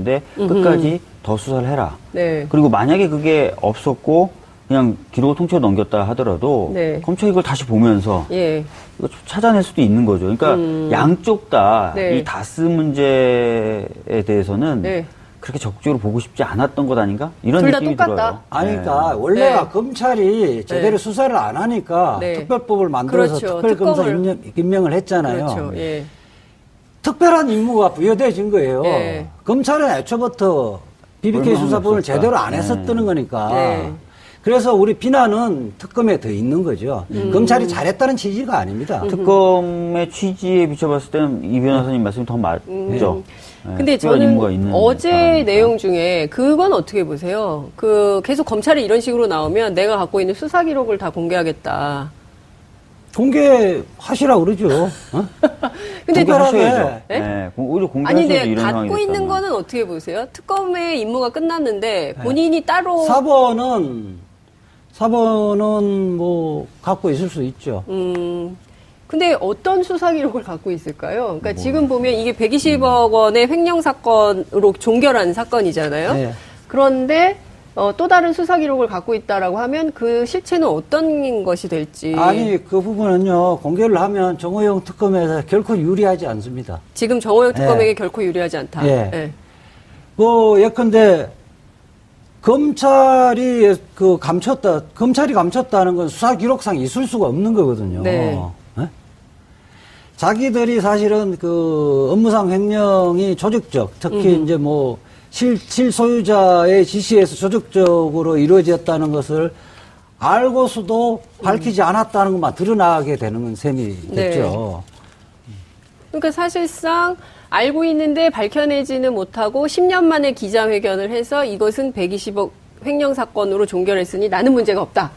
있는데 끝까지 더 수사를 해라. 네. 그리고 만약에 그게 없었고 그냥 기록을 통째로 넘겼다 하더라도 네. 검찰이 이걸 다시 보면서 예. 이거 좀 찾아낼 수도 있는 거죠. 그러니까 양쪽 다 이 네. 다스 문제에 대해서는 네. 그렇게 적극적으로 보고 싶지 않았던 것 아닌가? 이런 둘 다 느낌이 똑같다? 들어요. 아니, 그러니까 원래가 네. 검찰이 제대로 네. 수사를 안 하니까 네. 특별법을 만들어서 그렇죠. 특별검사 특검을. 임명을 했잖아요. 그렇죠. 예. 특별한 임무가 부여돼진 거예요. 네. 검찰은 애초부터 BBK 얼마나 수사본을 없었을까? 제대로 안 네. 했었다는 거니까. 네. 그래서 우리 비난은 특검에 더 있는 거죠. 검찰이 잘했다는 취지가 아닙니다. 특검의 취지에 비춰봤을 때는 이 변호사님 말씀이 더 맞죠. 네, 근데 특별한 저는 임무가 있는 어제 사람이니까. 내용 중에 그건 어떻게 보세요? 계속 검찰이 이런 식으로 나오면 내가 갖고 있는 수사 기록을 다 공개하겠다. 공개하시라 그러죠. 어? 근데 공개하셔야죠. 네? 네, 오히려 아니, 공개하셔야죠. 근데 이런 상황이 갖고 있는 됐다면. 거는 어떻게 보세요? 특검의 임무가 끝났는데 본인이 따로 사본은 뭐 갖고 있을 수 있죠. 근데 어떤 수사 기록을 갖고 있을까요? 그러니까 지금 보면 이게 120억 원의 횡령 사건으로 종결한 사건이잖아요. 네. 그런데 또 다른 수사 기록을 갖고 있다라고 하면 그 실체는 어떤 것이 될지. 아니 그 부분은요 공개를 하면 정호영 특검에서 결코 유리하지 않습니다. 지금 정호영 특검에게 예. 결코 유리하지 않다. 예. 예. 뭐 예컨대 검찰이 감췄다는 건 수사 기록상 있을 수가 없는 거거든요. 네. 예? 자기들이 사실은 그 업무상 횡령이 조직적, 특히 이제 뭐 실소유자의 지시에서 조직적으로 이루어졌다는 것을 알고서도 밝히지 않았다는 것만 드러나게 되는 셈이 네. 됐죠. 그러니까 사실상 알고 있는데 밝혀내지는 못하고 10년 만에 기자회견을 해서 이것은 120억 횡령 사건으로 종결했으니 나는 문제가 없다.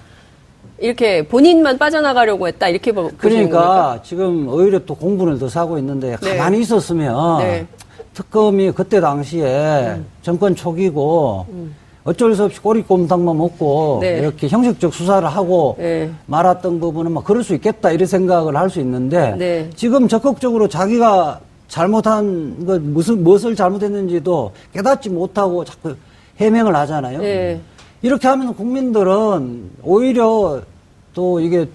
이렇게 본인만 빠져나가려고 했다. 이렇게 보시는 겁니까? 그러니까 지금 오히려 또 공분을 더 사고 있는데 네. 가만히 있었으면 네. 특검이 그때 당시에 정권 초기고 어쩔 수 없이 꼬리곰탕만 먹고 네. 이렇게 형식적 수사를 하고 네. 말았던 부분은 막 그럴 수 있겠다 이런 생각을 할 수 있는데 네. 지금 적극적으로 자기가 잘못한 것 무엇을 잘못했는지도 깨닫지 못하고 자꾸 해명을 하잖아요. 네. 이렇게 하면 국민들은 오히려 또 이게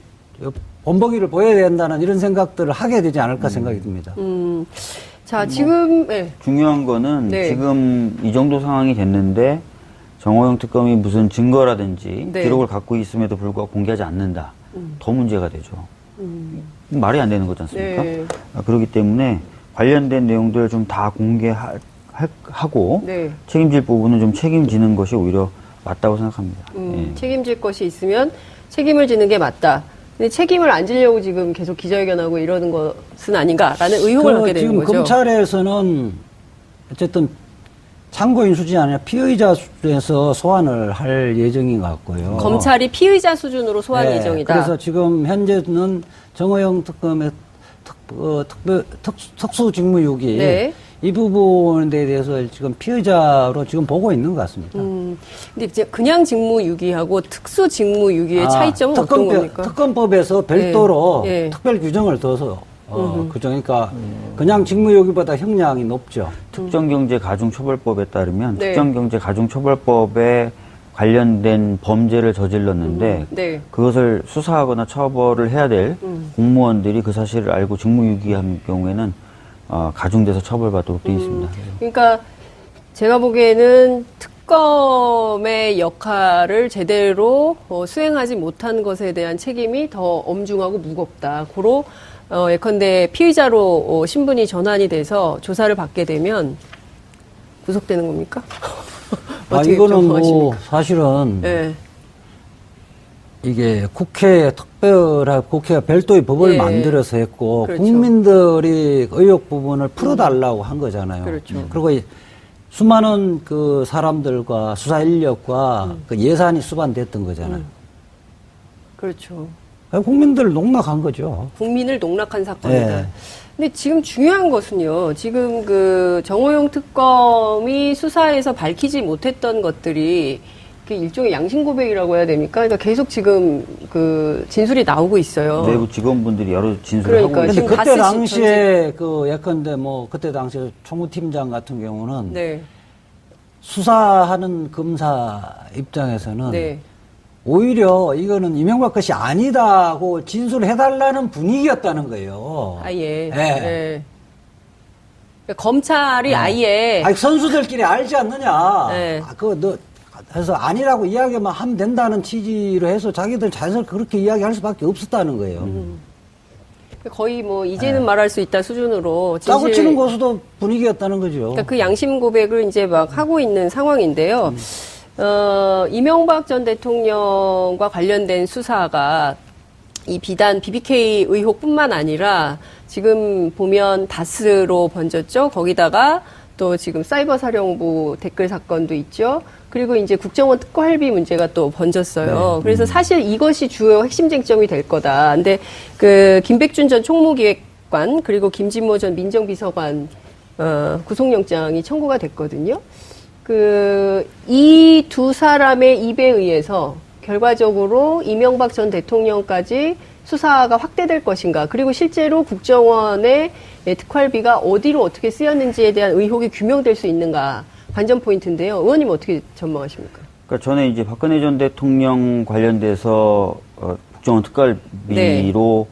본보기를 보여야 된다는 이런 생각들을 하게 되지 않을까 생각이 듭니다. 자, 지금, 네. 중요한 거는 네. 지금 이 정도 상황이 됐는데 정호영 특검이 무슨 증거라든지 네. 기록을 갖고 있음에도 불구하고 공개하지 않는다. 더 문제가 되죠. 말이 안 되는 거지 않습니까? 네. 그렇기 때문에 관련된 내용들 좀 다 공개하고 네. 책임질 부분은 좀 책임지는 것이 오히려 맞다고 생각합니다. 예. 책임질 것이 있으면 책임을 지는 게 맞다. 근데 책임을 안 지려고 지금 계속 기자회견하고 이러는 것은 아닌가라는 의혹을 갖게 되는 지금 거죠. 검찰에서는 어쨌든 참고인 수준이 아니라 피의자 수준에서 소환을 할 예정인 것 같고요. 검찰이 피의자 수준으로 소환 네, 예정이다. 그래서 지금 현재는 정호영 특검의 특수직무유기 네. 이 부분에 대해서 지금 피의자로 지금 보고 있는 것 같습니다. 근데 이제 그냥 직무유기하고 특수직무유기의 차이점은 어떤 겁니까? 특검법에서 별도로 네. 네. 특별 규정을 둬서 그러니까 그냥 직무유기보다 형량이 높죠. 특정경제가중처벌법에 따르면 네. 특정경제가중처벌법에 관련된 범죄를 저질렀는데 네. 그것을 수사하거나 처벌을 해야 될 공무원들이 그 사실을 알고 직무유기한 경우에는 가중돼서 처벌받도록 되어 있습니다. 그러니까 제가 보기에는 특검의 역할을 제대로 수행하지 못한 것에 대한 책임이 더 엄중하고 무겁다. 고로 예컨대 피의자로 신분이 전환이 돼서 조사를 받게 되면 구속되는 겁니까? 어떻게 이거는 뭐 평가하십니까? 사실은 네. 이게 국회가 별도의 법을 예. 만들어서 했고 그렇죠. 국민들이 의혹 부분을 풀어달라고 한 거잖아요. 그렇죠. 그리고 수많은 그 사람들과 수사 인력과 그 예산이 수반됐던 거잖아요. 그렇죠. 국민들을 농락한 거죠. 국민을 농락한 사건이다. 예. 근데 지금 중요한 것은요, 지금 그 정호영 특검이 수사에서 밝히지 못했던 것들이 일종의 양심 고백이라고 해야 됩니까? 그러니까 계속 지금 그 진술이 나오고 있어요. 내부 직원분들이 여러 진술을 그러니까 하고 근데 있는데 지금 그때 가스 당시에 그 예컨대 뭐 그때 당시에 총무팀장 같은 경우는 네. 수사하는 검사 입장에서는 네. 오히려 이거는 이명박 것이 아니다고 진술해달라는 분위기였다는 거예요. 아예. 네. 그러니까 검찰이 아예. 아니, 선수들끼리 알지 않느냐. 네. 그래서 아니라고 이야기만 하면 된다는 취지로 해서 자기들 자연스럽게 그렇게 이야기할 수밖에 없었다는 거예요. 거의 뭐 이제는 말할 수 있다 수준으로 짜고 치는 고수도 분위기였다는 거죠. 그러니까 그 양심 고백을 이제 막 하고 있는 상황인데요. 이명박 전 대통령과 관련된 수사가 이 비단 BBK 의혹뿐만 아니라 지금 보면 다스로 번졌죠. 거기다가 또 지금 사이버사령부 댓글 사건도 있죠. 그리고 이제 국정원 특활비 문제가 또 번졌어요. 그래서 사실 이것이 주요 핵심 쟁점이 될 거다. 근데 그 김백준 전 총무기획관 그리고 김진모 전 민정비서관 구속영장이 청구가 됐거든요. 이 두 사람의 입에 의해서 결과적으로 이명박 전 대통령까지 수사가 확대될 것인가. 그리고 실제로 국정원의 특활비가 어디로 어떻게 쓰였는지에 대한 의혹이 규명될 수 있는가. 관전 포인트인데요. 의원님 어떻게 전망하십니까? 그러니까 전에 이제 박근혜 전 대통령 관련돼서 국정원 특활비로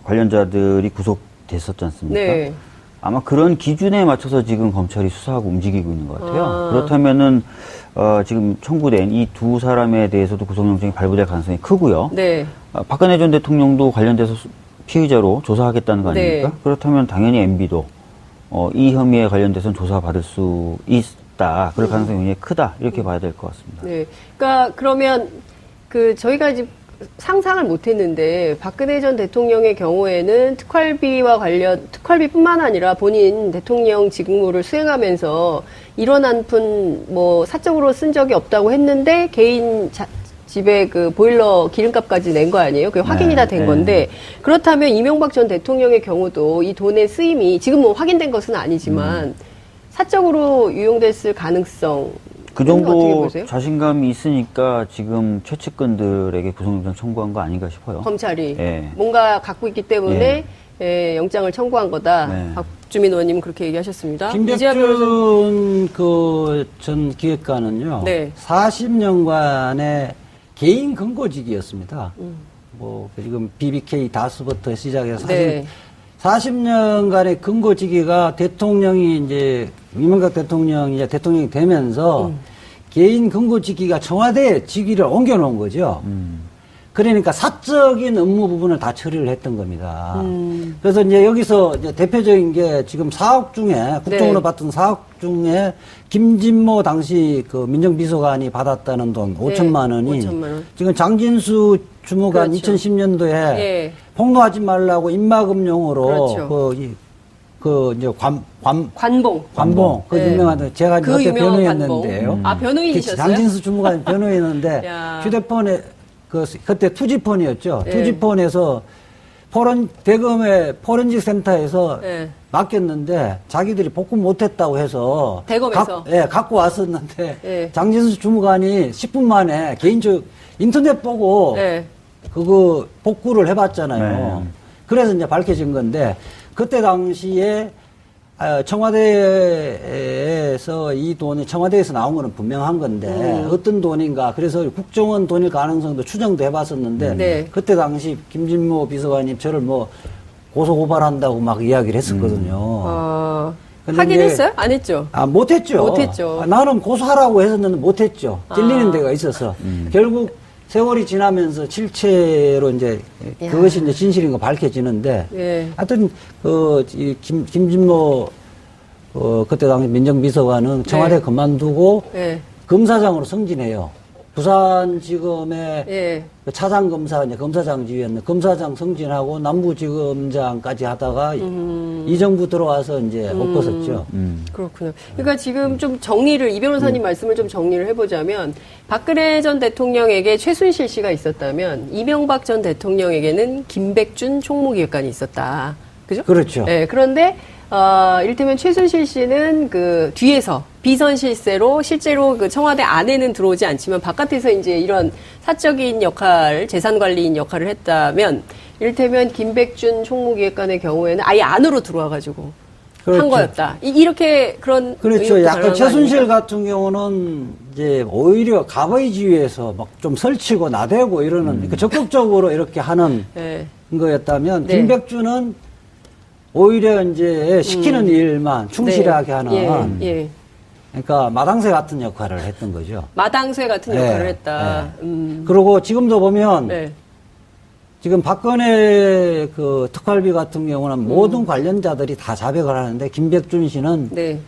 관련자들이 구속됐었지 않습니까? 네. 아마 그런 기준에 맞춰서 지금 검찰이 수사하고 움직이고 있는 것 같아요. 그렇다면은 지금 청구된 이 두 사람에 대해서도 구속영장이 발부될 가능성이 크고요. 네. 박근혜 전 대통령도 관련돼서 피의자로 조사하겠다는 거 아닙니까? 네. 그렇다면 당연히 MB도 이 혐의에 관련돼서는 조사받을 수 있다. 그럴 가능성이 굉장히 크다. 이렇게 봐야 될 것 같습니다. 네. 그러니까 그러면 저희가 이제 상상을 못 했는데 박근혜 전 대통령의 경우에는 특활비뿐만 아니라 본인 대통령 직무를 수행하면서 이런 한 푼 뭐 사적으로 쓴 적이 없다고 했는데 개인 집에 그 보일러 기름값까지 낸 거 아니에요? 그게 확인이 다 된 건데 그렇다면 이명박 전 대통령의 경우도 이 돈의 쓰임이 지금 뭐 확인된 것은 아니지만 사적으로 유용됐을 가능성 그 어떻게 정도 보세요? 자신감이 있으니까 지금 최측근들에게 구속영장 청구한 거 아닌가 싶어요. 검찰이 예. 뭔가 갖고 있기 때문에 영장을 청구한 거다. 네. 박주민 의원님은 그렇게 얘기하셨습니다. 김백준 전 기획관은요. 네. 40년간의 개인 근거직이었습니다. 뭐 지금 BBK 다스부터 시작해서 네. 40년간의 근거직위가 대통령이 이제 이명박 대통령이 대통령이 되면서 개인 근거직위가 청와대에 직위를 옮겨놓은 거죠. 그러니까 사적인 업무 부분을 다 처리를 했던 겁니다. 그래서 이제 여기서 이제 대표적인 게 지금 사업 중에 국정으로 받던 사업 중에 김진모 당시 그 민정비서관이 받았다는 돈 5천만 원이 5천만 원. 지금 장진수 주무관 그렇죠. 2010년도에 예. 폭로하지 말라고 입막음용으로 그렇죠. 이제 관봉. 관봉 그 네. 유명한 제가 그 그때 유명한 변호했는데요. 관봉. 아, 변호인이셨어요? 장진수 주무관 변호했는데 야. 휴대폰에 그때 투지폰이었죠. 네. 투지폰에서 대검의 포렌식 센터에서 네. 맡겼는데 자기들이 복구 못했다고 해서 대검에서? 갖고 왔었는데 네. 장진수 주무관이 10분 만에 개인적 인터넷 보고 네. 그거 복구를 해봤잖아요. 네. 그래서 이제 밝혀진 건데 그때 당시에 청와대에서 이 돈이 청와대에서 나온 거는 분명한 건데 어떤 돈인가 그래서 국정원 돈일 가능성도 추정도 해봤었는데 네. 그때 당시 김진모 비서관이 저를 뭐 고소고발한다고 막 이야기를 했었거든요. 근데 이제 확인했어요? 안 했죠? 못했죠. 못했죠. 나는 고소하라고 했었는데 못했죠. 찔리는 데가 있어서 결국 세월이 지나면서 실체로 이제 야. 그것이 이제 진실인 거 밝혀지는데 예. 하여튼 김진모 그때 당시 민정비서관은 청와대 네. 그만두고 예. 검사장으로 승진해요. 부산지검의 예. 그 차장검사 이제 검사장 지휘였는데 검사장 승진하고 남부지검장까지 하다가 이 정부 들어와서 이제 엎었었죠. 그렇군요. 그러니까 지금 좀 정리를, 이 변호사님 말씀을 좀 정리를 해보자면, 박근혜 전 대통령에게 최순실 씨가 있었다면, 이명박 전 대통령에게는 김백준 총무기획관이 있었다. 그죠? 그렇죠. 네, 그런데, 이를테면 최순실 씨는 그 뒤에서 비선 실세로 실제로 그 청와대 안에는 들어오지 않지만 바깥에서 이제 이런 사적인 역할, 재산 관리인 역할을 했다면, 이를테면 김백준 총무기획관의 경우에는 아예 안으로 들어와가지고, 그렇죠. 거였다. 이렇게 그런 그렇죠. 의혹도 약간 가능한 거 최순실 아닙니까? 같은 경우는 이제 오히려 갑의 지위에서 막 좀 설치고 나대고 이러는 그러니까 적극적으로 이렇게 하는 네. 거였다면 네. 김백준은 오히려 이제 시키는 일만 충실하게 네. 하는 예. 그러니까 마당새 같은 역할을 했던 거죠. 마당쇠 같은 네. 역할을 했다. 그리고 지금도 보면 네. 지금 박근혜 그 특활비 같은 경우는 모든 관련자들이 다 자백을 하는데 김백준 씨는 네.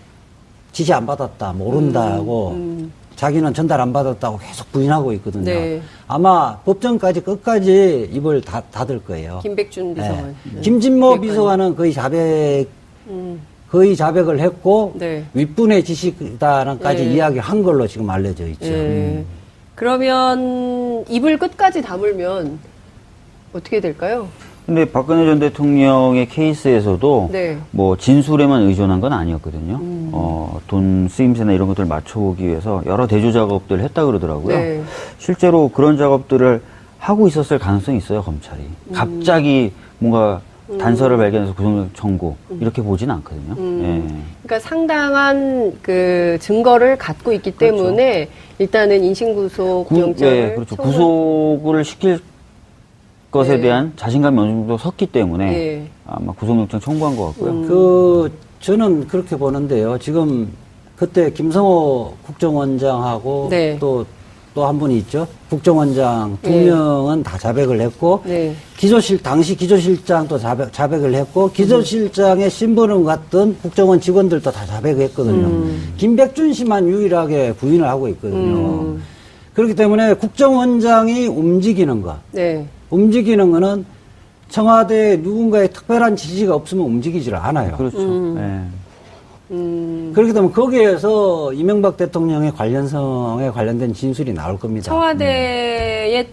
지시 안 받았다, 모른다고 자기는 전달 안 받았다고 계속 부인하고 있거든요. 네. 아마 법정까지 끝까지 입을 닫을 거예요. 김백준 비서관. 네. 네. 김진모 기획관이. 비서관은 거의 자백을 했고 네. 윗분의 지시다는까지 네. 이야기를 한 걸로 지금 알려져 있죠. 예. 그러면 입을 끝까지 다물면 어떻게 될까요? 근데 박근혜 전 대통령의 케이스에서도 네. 뭐 진술에만 의존한 건 아니었거든요. 돈 쓰임새나 이런 것들을 맞춰오기 위해서 여러 대조 작업들을 했다 그러더라고요. 네. 실제로 그런 작업들을 하고 있었을 가능성이 있어요, 검찰이. 갑자기 뭔가 단서를 발견해서 구속영 청구 이렇게 보진 않거든요. 예. 그러니까 상당한 그 증거를 갖고 있기 때문에 일단은 인신구속 영장을 예, 그렇죠. 청구- 구속을 시킬 것에 네. 대한 자신감이 어느 정도 섰기 때문에 예. 아마 구속영장 청구한 것 같고요. 저는 그렇게 보는데요. 지금 그때 김성호 국정원장하고 네. 또 한 분이 있죠. 국정원장 두 네. 명은 다 자백을 했고 네. 당시 기조실장도 자백을 했고 기조실장의 신분을 갖던 국정원 직원들도 다 자백했거든요. 김백준 씨만 유일하게 부인을 하고 있거든요. 그렇기 때문에 국정원장이 움직이는 것, 네. 움직이는 거는 청와대에 누군가의 특별한 지시가 없으면 움직이질 않아요. 그렇죠. 예. 그렇기 때문에 거기에서 이명박 대통령의 관련성에 관련된 진술이 나올 겁니다. 청와대에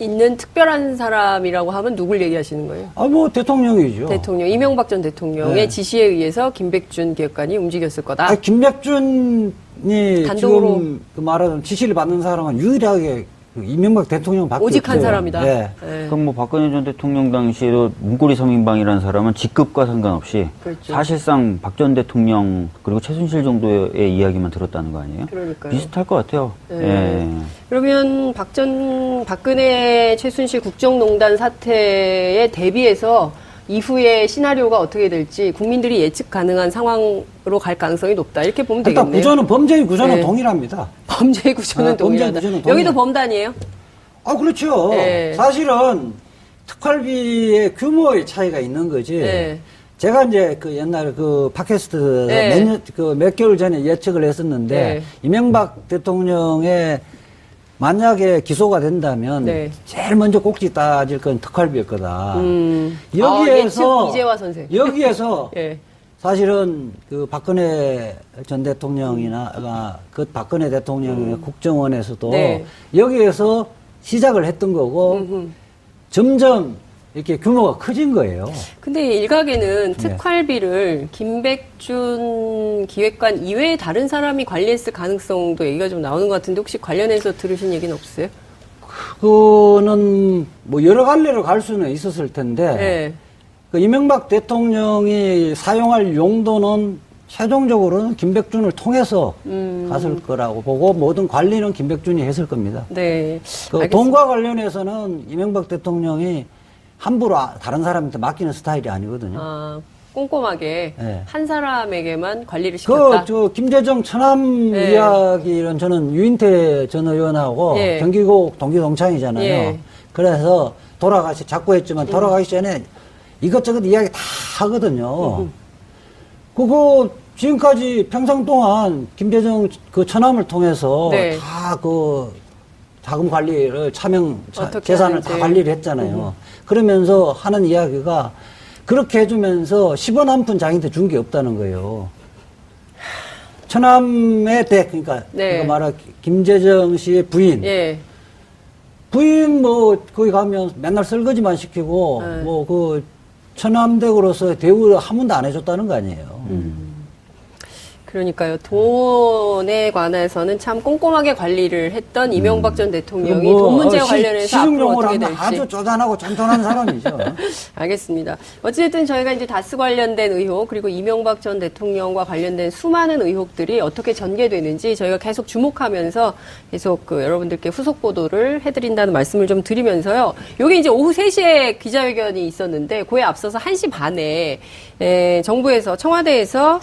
있는 특별한 사람이라고 하면 누굴 얘기하시는 거예요? 뭐 대통령이죠. 대통령, 이명박 전 대통령의 네. 지시에 의해서 김백준 기획관이 움직였을 거다. 김백준이 단독으로. 지금 그 말하는 지시를 받는 사람은 유일하게 그 이명박 대통령밖에 오직 한 없어요. 사람이다. 네. 네. 그럼 뭐 박근혜 전 대통령 당시에도 문고리 3인방이라는 사람은 직급과 상관없이 그렇죠. 사실상 박 전 대통령 그리고 최순실 정도의 이야기만 들었다는 거 아니에요? 그러니까요. 비슷할 것 같아요. 네. 예. 그러면 박근혜 최순실 국정농단 사태에 대비해서 이후의 시나리오가 어떻게 될지 국민들이 예측 가능한 상황으로 갈 가능성이 높다. 이렇게 보면 일단 되겠네요. 범죄의 구조는 네. 동일합니다. 범죄의 구조는 아, 범죄의 동일하다. 구조는 여기도 동일하다. 범단이에요? 그렇죠. 네. 사실은 특활비의 규모의 차이가 있는 거지. 네. 제가 이제 그 옛날에 그 팟캐스트 네. 몇 개월 전에 예측을 했었는데 네. 이명박 대통령의 만약에 기소가 된다면 네. 제일 먼저 꼭지 따질 건 특활비일 거다. 예측 이재화 선생. 여기에서 예. 사실은 그 박근혜 전 대통령이나 그 박근혜 대통령의 국정원에서도 네. 여기에서 시작을 했던 거고 점점 이렇게 규모가 커진 거예요. 근데 일각에는 네. 특활비를 김백준 기획관 이외에 다른 사람이 관리했을 가능성도 얘기가 좀 나오는 것 같은데 혹시 관련해서 들으신 얘기는 없으세요? 그거는 뭐 여러 갈래로 갈 수는 있었을 텐데 네. 그 이명박 대통령이 사용할 용도는 최종적으로는 김백준을 통해서 갔을 거라고 보고 모든 관리는 김백준이 했을 겁니다. 네. 그 알겠습니다. 돈과 관련해서는 이명박 대통령이 함부로 다른 사람한테 맡기는 스타일이 아니거든요. 아, 꼼꼼하게 네. 한 사람에게만 관리를 시켰다. 김재정 천암 네. 이야기는 저는 유인태 전 의원하고 예. 경기고 동기동창이잖아요. 예. 그래서 자꾸 했지만 돌아가기 전에 이것저것 이야기 다 하거든요. 그거 지금까지 평생 동안 김재정 그 천암을 통해서 네. 다 그 자금 관리를 어떻게 재산을 하는지. 다 관리를 했잖아요. 그러면서 하는 이야기가 그렇게 해주면서 10원 한 푼 자기한테 준 게 없다는 거예요. 천암의 그러니까 네. 말하 김재정 씨의 부인. 예. 부인 뭐 거기 가면 맨날 설거지만 시키고 네. 뭐 그 천암댁으로서 대우를 한 번도 안 해줬다는 거 아니에요. 그러니까요. 돈에 관해서는 참 꼼꼼하게 관리를 했던 이명박 전 대통령이 돈 문제와 관련해서 앞으로 어떻게 될지. 아주 쪼잔하고 쫀쫀한 사람이죠. 알겠습니다. 어쨌든 저희가 이제 다스 관련된 의혹 그리고 이명박 전 대통령과 관련된 수많은 의혹들이 어떻게 전개되는지 저희가 계속 주목하면서 계속 여러분들께 후속 보도를 해드린다는 말씀을 좀 드리면서요. 요게 이제 오후 3시에 기자회견이 있었는데 그에 앞서서 1시 반에 정부에서 청와대에서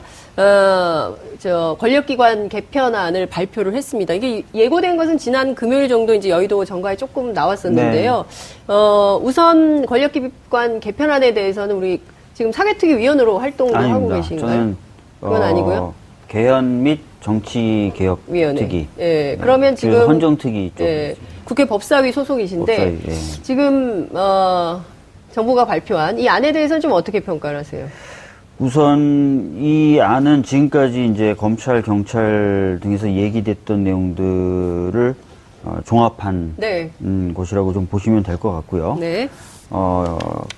권력기관 개편안을 발표를 했습니다. 이게 예고된 것은 지난 금요일 정도 이제 여의도 정가에 조금 나왔었는데요. 네. 우선 권력기관 개편안에 대해서는 우리 지금 사개특위위원으로 활동을 하고 계신가요? 저는 그건 아니고요. 개헌 및 정치개혁특위. 예. 그러면 지금 헌정특위 쪽. 예. 국회 법사위 소속이신데 법사위, 예. 지금 정부가 발표한 이 안에 대해서는 좀 어떻게 평가를 하세요? 우선 이 안은 지금까지 이제 검찰, 경찰 등에서 얘기됐던 내용들을 종합한 네. 것이라고 좀 보시면 될 것 같고요. 네.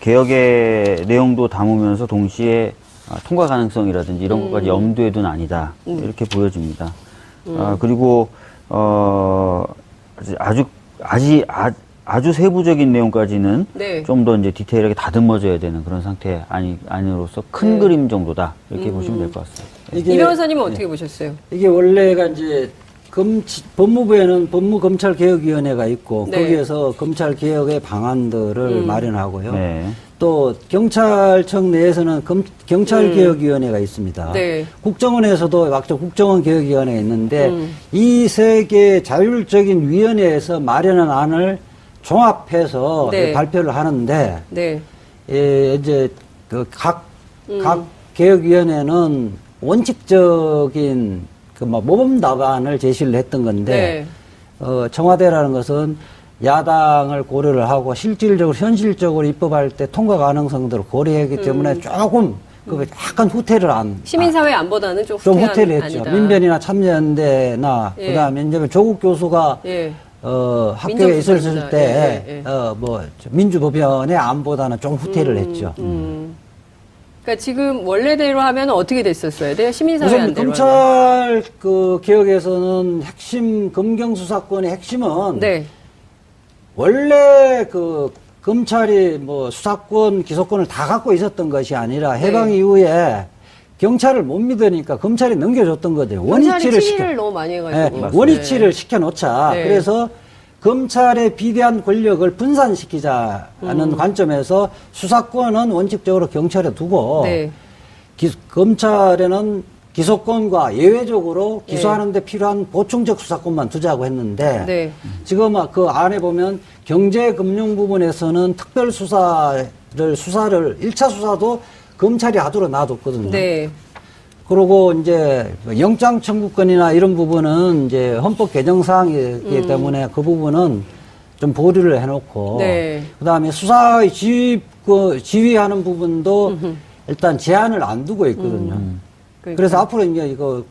개혁의 내용도 담으면서 동시에 통과 가능성이라든지 이런 것까지 염두에 둔 안이다. 이렇게 보여집니다. 그리고 아주 세부적인 내용까지는 네. 좀 더 이제 디테일하게 다듬어져야 되는 그런 상태 안으로서 큰 그림 정도다. 이렇게 보시면 될 것 같습니다. 이 변호사님은 어떻게 보셨어요? 이게 원래가 이제 법무부에는 법무검찰개혁위원회가 있고 네. 거기에서 검찰개혁의 방안들을 마련하고요. 네. 또 경찰청 내에서는 경찰개혁위원회가 있습니다. 네. 국정원에서도 막저 국정원개혁위원회가 있는데 이 세 개 자율적인 위원회에서 마련한 안을 종합해서 네. 발표를 하는데 네. 이제 각 개혁위원회는 원칙적인 모범 답안을 제시를 했던 건데 청와대라는 것은 야당을 고려를 하고 실질적으로 현실적으로 입법할 때 통과 가능성들을 고려하기 때문에 조금 약간 후퇴를 시민사회 안보다는 좀 후퇴를 했죠. 아니다. 민변이나 참여연대나 그다음에 이제 조국 교수가 학교에 있었을 때 민주법연의 안보다는 좀 후퇴를 했죠. 그러니까 지금 원래대로 하면 어떻게 됐었어야 돼요? 시민사회 우선 안대로 검찰 개혁에서는 핵심 검경수사권의 핵심은 네. 원래 검찰이 수사권, 기소권을 다 갖고 있었던 것이 아니라 해방 이후에 경찰을 못 믿으니까 검찰이 넘겨줬던 거죠. 원위치를 너무 많이 해가지고. 원위치를 시켜놓자. 네. 그래서 검찰의 비대한 권력을 분산시키자는 관점에서 수사권은 원칙적으로 경찰에 두고 네. 검찰에는 기소권과 예외적으로 기소하는 데 필요한 보충적 수사권만 두자고 했는데 지금 그 안에 보면 경제금융 부분에서는 특별수사를 1차 수사도 검찰이 하도록 놔뒀거든요. 네. 그리고 이제 영장 청구권이나 이런 부분은 이제 헌법 개정 사항이기 때문에 그 부분은 좀 보류를 해놓고 그다음에 수사의 지휘하는 부분도 일단 제한을 안 두고 있거든요. 그래서 앞으로 이제 이거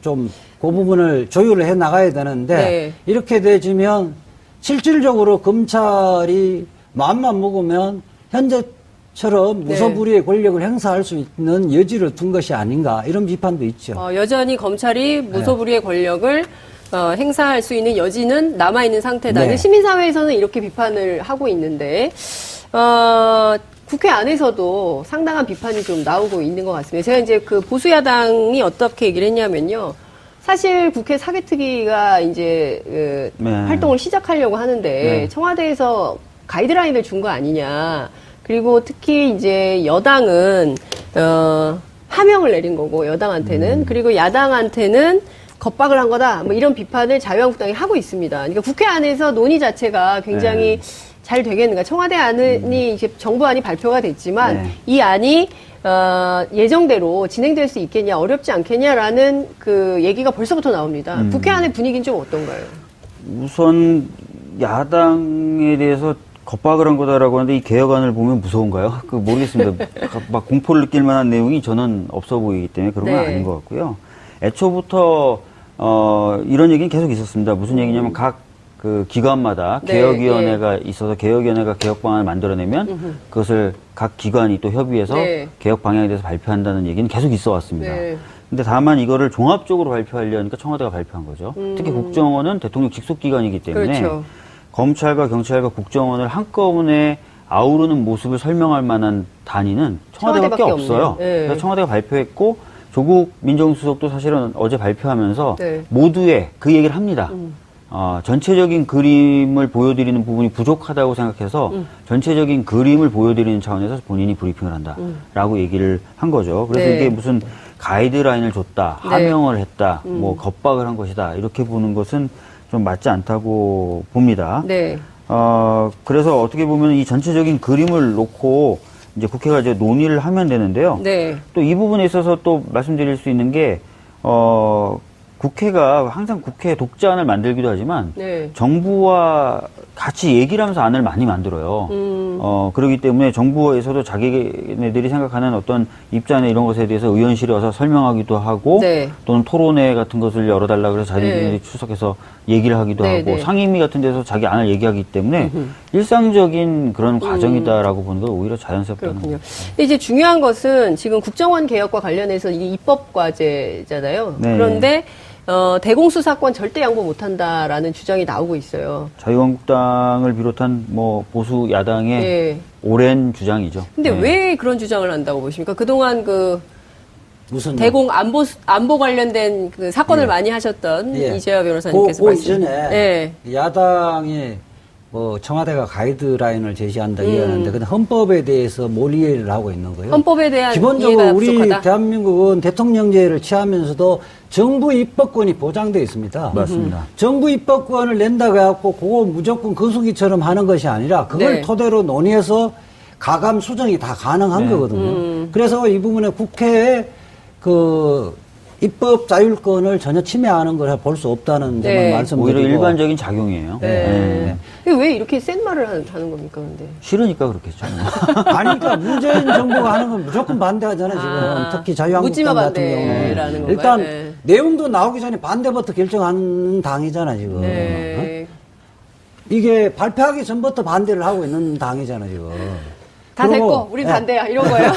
좀 그 부분을 조율을 해 나가야 되는데 이렇게 되지면 실질적으로 검찰이 마음만 먹으면 현재처럼 무소불위의 권력을 행사할 수 있는 여지를 둔 것이 아닌가 이런 비판도 있죠. 여전히 검찰이 무소불위의 권력을 행사할 수 있는 여지는 남아있는 상태다. 시민사회에서는 이렇게 비판을 하고 있는데 국회 안에서도 상당한 비판이 좀 나오고 있는 것 같습니다. 제가 이제 보수야당이 어떻게 얘기를 했냐면요. 사실 국회 사개특위가 이제 활동을 시작하려고 하는데 청와대에서 가이드라인을 준 거 아니냐. 그리고 특히 이제 여당은 하명을 내린 거고 여당한테는 그리고 야당한테는 겁박을 한 거다. 이런 비판을 자유한국당이 하고 있습니다. 그러니까 국회 안에서 논의 자체가 굉장히 잘 되겠는가. 청와대 안이 이제 정부안이 발표가 됐지만 이 안이 예정대로 진행될 수 있겠냐, 어렵지 않겠냐라는 얘기가 벌써부터 나옵니다. 국회 안의 분위기는 좀 어떤가요? 우선 야당에 대해서 겁박을 한 거다라고 하는데 이 개혁안을 보면 무서운가요? 모르겠습니다. 막 공포를 느낄 만한 내용이 저는 없어 보이기 때문에 그런 건 아닌 것 같고요. 애초부터 이런 얘기는 계속 있었습니다. 무슨 얘기냐면 각 기관마다 개혁위원회가 있어서 개혁위원회가 개혁 방안을 만들어내면 그것을 각 기관이 또 협의해서 개혁 방향에 대해서 발표한다는 얘기는 계속 있어 왔습니다. 근데 다만 이거를 종합적으로 발표하려니까 청와대가 발표한 거죠. 특히 국정원은 대통령 직속 기관이기 때문에 그렇죠. 검찰과 경찰과 국정원을 한꺼번에 아우르는 모습을 설명할 만한 단위는 청와대밖에 청와대밖에 없어요. 없네요. 네. 그래서 청와대가 발표했고 조국 민정수석도 사실은 어제 발표하면서 네. 모두에 그 얘기를 합니다. 전체적인 그림을 보여드리는 부분이 부족하다고 생각해서 전체적인 그림을 보여드리는 차원에서 본인이 브리핑을 한다라고 얘기를 한 거죠. 그래서 네. 이게 무슨 가이드라인을 줬다, 네. 하명을 했다, 뭐 겁박을 한 것이다 이렇게 보는 것은 좀 맞지 않다고 봅니다. 네. 그래서 어떻게 보면 이 전체적인 그림을 놓고 이제 국회가 이제 논의를 하면 되는데요. 네. 또 이 부분에 있어서 또 말씀드릴 수 있는 게, 국회가 항상 국회 독자안을 만들기도 하지만, 네. 정부와 같이 얘기를 하면서 안을 많이 만들어요. 그렇기 때문에 정부에서도 자기네들이 생각하는 어떤 입장이나 이런 것에 대해서 의원실에 와서 설명하기도 하고, 네. 또는 토론회 같은 것을 열어달라 그래서 자기들이 네. 출석해서 얘기를 하기도 네, 하고, 네. 상임위 같은 데서 자기 안을 얘기하기 때문에 일상적인 그런 과정이다라고 보는 건 오히려 자연스럽다는 그렇군요. 거죠. 근데 이제 중요한 것은 지금 국정원 개혁과 관련해서 이게 입법 과제잖아요. 네. 그런데 대공수사권 절대 양보 못한다라는 주장이 나오고 있어요. 자유한국당을 비롯한 뭐 보수 야당의 네. 오랜 주장이죠. 근데 네. 왜 그런 주장을 한다고 보십니까? 그동안 그 무슨 대공 안보 관련된 그 사건을 많이 하셨던 예. 이재화 변호사님께서 그 말씀. 이전에 네. 야당이 뭐 청와대가 가이드라인을 제시한다 이러는데 근데 헌법에 대해서 뭘 이해를 하고 있는 거예요? 헌법에 대한 기본적으로 이해가 우리 부족하다. 대한민국은 대통령제를 취하면서도 정부 입법권이 보장되어 있습니다. 맞습니다. 정부 입법권을 낸다고 해갖고 그거 무조건 거수기처럼 하는 것이 아니라 그걸 네. 토대로 논의해서 가감 수정이 다 가능한 네. 거거든요. 그래서 이 부분에 국회에 그 입법 자율권을 전혀 침해하는 걸 볼 수 없다는 점을 네. 말씀드리고 오히려 일반적인 작용이에요. 네. 근데 왜 이렇게 센 말을 하는 겁니까, 근데? 싫으니까 그렇겠죠. 아니, 그러니까 문재인 정부가 하는 건 무조건 반대하잖아요, 지금. 아, 특히 자유한국당 묻지마 같은 반대라는 경우는. 건가요? 일단, 네. 내용도 나오기 전에 반대부터 결정하는 당이잖아, 지금. 어? 네. 이게 발표하기 전부터 반대를 하고 있는 당이잖아, 지금. 다 그리고, 됐고, 우리 예. 반대야, 이런 거예요.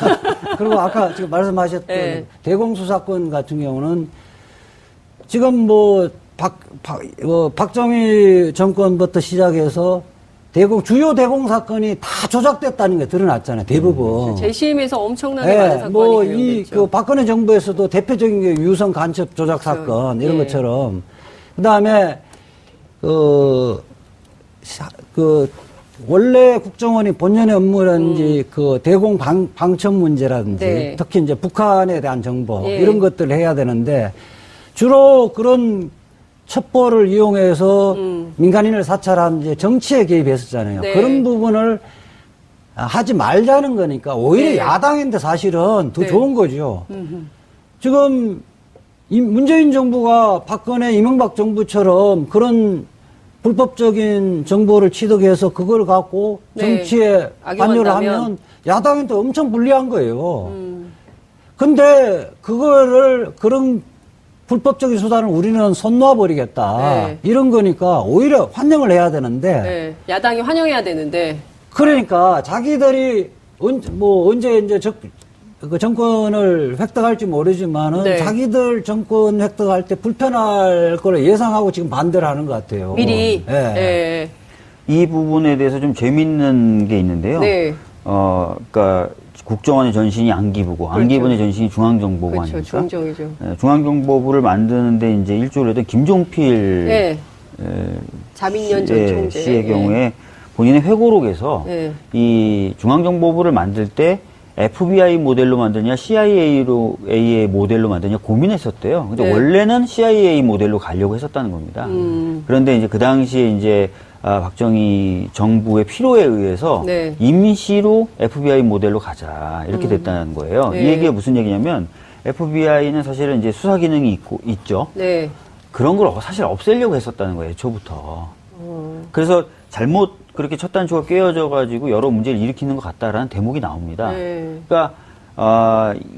그리고 아까 지금 말씀하셨던 네. 대공수사권 같은 경우는 지금 뭐, 박정희 정권부터 시작해서 주요 대공사건이 다 조작됐다는 게 드러났잖아요, 대부분. 재심에서 엄청나게 많은 사건이 뭐, 규명됐죠. 그 박근혜 정부에서도 대표적인 게 유성 간첩 조작 그렇죠. 사건, 이런 예. 것처럼. 그 다음에, 원래 국정원이 본연의 업무라든지 그 대공 방첩 문제라든지 네. 특히 이제 북한에 대한 정보 예. 이런 것들을 해야 되는데 주로 그런 첩보를 이용해서 민간인을 사찰한 이제 정치에 개입했었잖아요. 네. 그런 부분을 하지 말자는 거니까 오히려 네. 야당인데 사실은 더 네. 좋은 거죠. 지금 문재인 정부가 박근혜 이명박 정부처럼 그런 불법적인 정보를 취득해서 그걸 갖고 네. 정치에 관여를 악용한다면. 하면 야당한테 엄청 불리한 거예요. 근데 그런 불법적인 수단을 우리는 손 놓아버리겠다. 네. 이런 거니까 오히려 환영을 해야 되는데 네. 야당이 환영해야 되는데. 그러니까 자기들이 언제 이제 그 정권을 획득할지 모르지만은 네. 자기들 정권 획득할 때 불편할 거를 예상하고 지금 반대를 하는 것 같아요. 미리. 예. 네. 이 부분에 대해서 좀 재밌는 게 있는데요. 네. 그러니까 국정원의 전신이 안기부고 안기부의 전신이 중앙정보부 그렇죠. 아닙니까? 중정이죠. 네, 중앙정보부를 만드는데 이제 일조를 했던 김종필 네. 자민련 전 총재. 씨의 경우에 본인의 회고록에서 네. 이 중앙정보부를 만들 때 FBI 모델로 만드냐 CIA의 모델로 만드냐 고민했었대요. 근데 네. 원래는 CIA 모델로 가려고 했었다는 겁니다. 그런데 이제 그 당시에 이제 박정희 정부의 필요에 의해서 네. 임시로 FBI 모델로 가자 이렇게 됐다는 거예요. 네. 이 얘기가 무슨 얘기냐면 FBI는 사실은 이제 수사 기능이 있죠. 네. 그런 걸 사실 없애려고 했었다는 거예요, 애초부터. 그래서 잘못 그렇게 첫 단추가 꿰어져 가지고 여러 문제를 일으키는 것 같다라는 대목이 나옵니다. 네. 그러니까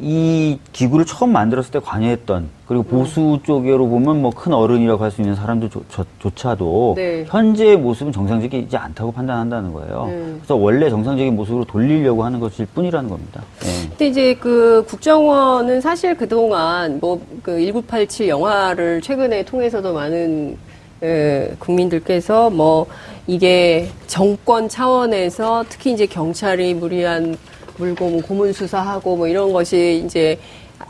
이 기구를 처음 만들었을 때 관여했던, 그리고 보수 쪽으로 보면 뭐 큰 어른이라고 할 수 있는 사람들조차도 네. 현재의 모습은 정상적이지 않다고 판단한다는 거예요. 그래서 원래 정상적인 모습으로 돌리려고 하는 것일 뿐이라는 겁니다. 네. 근데 이제 그 국정원은 사실 그동안 뭐 그 1987 영화를 최근에 통해서도 많은 국민들께서 뭐 이게 정권 차원에서 특히 이제 경찰이 무리한 물고 뭐 고문 수사하고 뭐 이런 것이 이제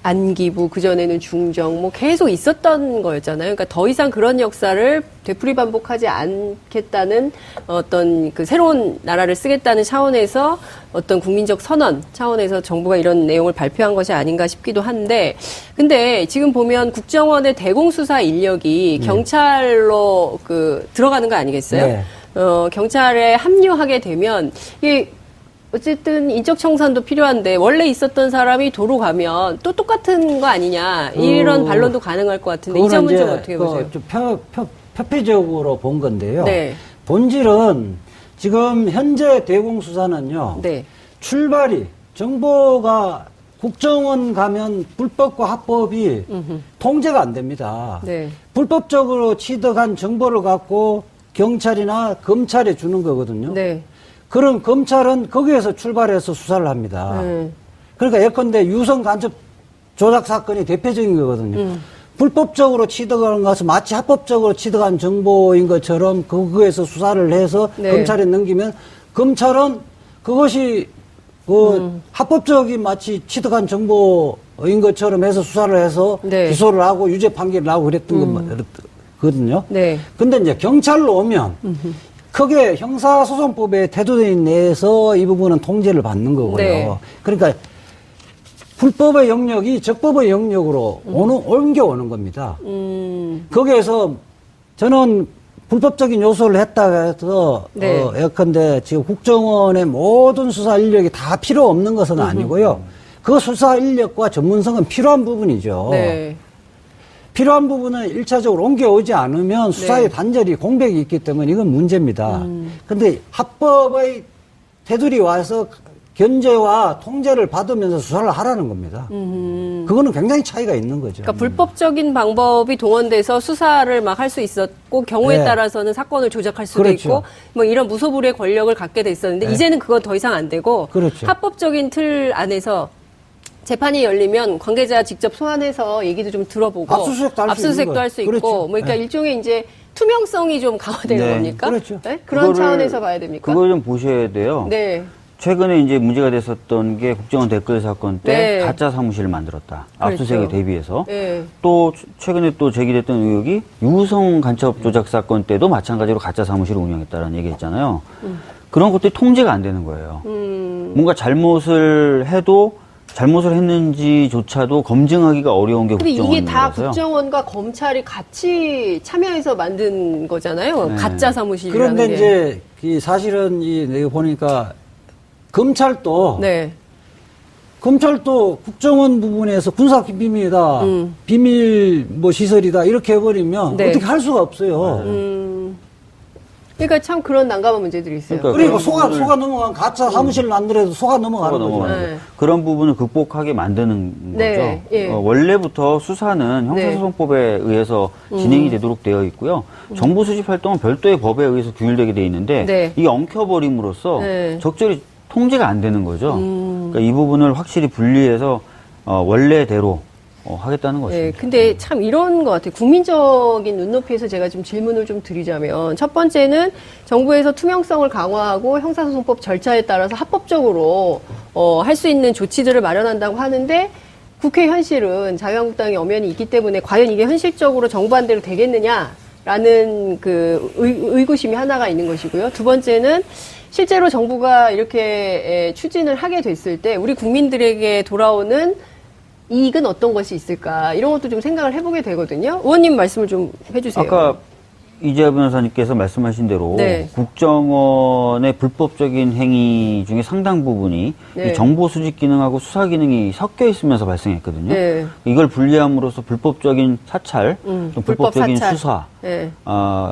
안기부 그전에는 중정 뭐 계속 있었던 거였잖아요. 그러니까 더 이상 그런 역사를 되풀이 반복하지 않겠다는 어떤 그 새로운 나라를 쓰겠다는 차원에서 어떤 국민적 선언 차원에서 정부가 이런 내용을 발표한 것이 아닌가 싶기도 한데, 근데 지금 보면 국정원의 대공수사 인력이 경찰로 그 들어가는 거 아니겠어요? 네. 경찰에 합류하게 되면 이게 어쨌든 인적 청산도 필요한데 원래 있었던 사람이 도로 가면 또 똑같은 거 아니냐 이런 반론도 가능할 것 같은데 이 점은 좀 어떻게 보세요? 좀 표피적으로 본 건데요. 네. 본질은 지금 현재 대공수사는요. 네. 출발이 정보가 국정원 가면 불법과 합법이 통제가 안 됩니다. 네. 불법적으로 취득한 정보를 갖고 경찰이나 검찰에 주는 거거든요. 네. 그럼 검찰은 거기에서 출발해서 수사를 합니다. 그러니까 예컨대 유성 간첩 조작 사건이 대표적인 거거든요. 불법적으로 취득한 것은 마치 합법적으로 취득한 정보인 것처럼 거기에서 수사를 해서 네. 검찰에 넘기면 검찰은 그것이 합법적인 마치 취득한 정보인 것처럼 해서 수사를 해서 네. 기소를 하고 유죄 판결을 하고 그랬던 거거든요. 네. 근데 이제 경찰로 오면 크게 형사소송법의 태도에 내에서 이 부분은 통제를 받는 거고요. 네. 그러니까 불법의 영역이 적법의 영역으로 옮겨오는 겁니다. 거기에서 저는 불법적인 요소를 했다 해서 네. 예컨대 지금 국정원의 모든 수사 인력이 다 필요 없는 것은 아니고요. 그 수사 인력과 전문성은 필요한 부분이죠. 네. 필요한 부분은 1차적으로 옮겨오지 않으면 수사의 네. 단절이 공백이 있기 때문에 이건 문제입니다. 근데 합법의 테두리 와서 견제와 통제를 받으면서 수사를 하라는 겁니다. 그거는 굉장히 차이가 있는 거죠. 그러니까 불법적인 방법이 동원돼서 수사를 막 할 수 있었고 경우에 네. 따라서는 사건을 조작할 수도 그렇죠. 있고 뭐 이런 무소불위의 권력을 갖게 돼 있었는데 네. 이제는 그건 더 이상 안 되고 그렇죠. 합법적인 틀 안에서 재판이 열리면 관계자 직접 소환해서 얘기도 좀 들어보고 압수수색도 할 수 있는 압수수색도 거예요. 할 수 있고 그렇죠. 뭐 그러니까 네. 일종의 이제 투명성이 좀 강화되는 네. 겁니까? 그렇죠. 네? 그런 그거를- 차원에서 봐야 됩니까? 그거 좀 보셔야 돼요. 네. 최근에 이제 문제가 됐었던 게 국정원 댓글 사건 때 네. 가짜 사무실을 만들었다. 그렇죠. 압수수색에 대비해서. 네. 또 최근에 또 제기됐던 의혹이 유성 간첩 조작 사건 때도 마찬가지로 가짜 사무실을 운영했다라는 얘기 했잖아요. 그런 것들이 통제가 안 되는 거예요. 뭔가 잘못을 해도 잘못을 했는지조차도 검증하기가 어려운 게 근데 이게 다 국정원이라서요. 국정원과 검찰이 같이 참여해서 만든 거잖아요. 네. 가짜 사무실이라는 그런데 게. 이제 사실은 내가 보니까 검찰도 네. 국정원 부분에서 군사 비밀이다, 비밀 뭐 시설이다 이렇게 해버리면 네. 어떻게 할 수가 없어요. 그러니까 참 그런 난감한 문제들이 있어요. 그러니까 그리고 그런 속아 넘어간 가짜 사무실을 만들어도 속아 넘어가는 속아 거죠. 넘어가는 네. 거죠. 그런 부분을 극복하게 만드는 네, 거죠. 예. 원래부터 수사는 형사소송법에 의해서 진행이 되도록 되어 있고요. 정보 수집 활동은 별도의 법에 의해서 규율되게 되어 있는데 네. 이게 엉켜버림으로써 네. 적절히 통제가 안 되는 거죠. 그러니까 이 부분을 확실히 분리해서 원래대로 하겠다는 네, 것입니다. 근데 참 이런 것 같아요. 국민적인 눈높이에서 제가 좀 질문을 좀 드리자면 첫 번째는 정부에서 투명성을 강화하고 형사소송법 절차에 따라서 합법적으로 할 수 있는 조치들을 마련한다고 하는데 국회 현실은 자유한국당의 엄연히 있기 때문에 과연 이게 현실적으로 정부한 대로 되겠느냐라는 그 의구심이 하나가 있는 것이고요. 두 번째는 실제로 정부가 이렇게 추진을 하게 됐을 때 우리 국민들에게 돌아오는 이익은 어떤 것이 있을까 이런 것도 좀 생각을 해보게 되거든요. 의원님 말씀을 좀 해주세요. 아까 이재하 변호사님께서 말씀하신 대로 네. 국정원의 불법적인 행위 중에 상당 부분이 네. 이 정보 수집 기능하고 수사 기능이 섞여 있으면서 발생했거든요. 네. 이걸 분리함으로써 불법적인 사찰, 또 불법 불법적인 사찰. 수사, 네.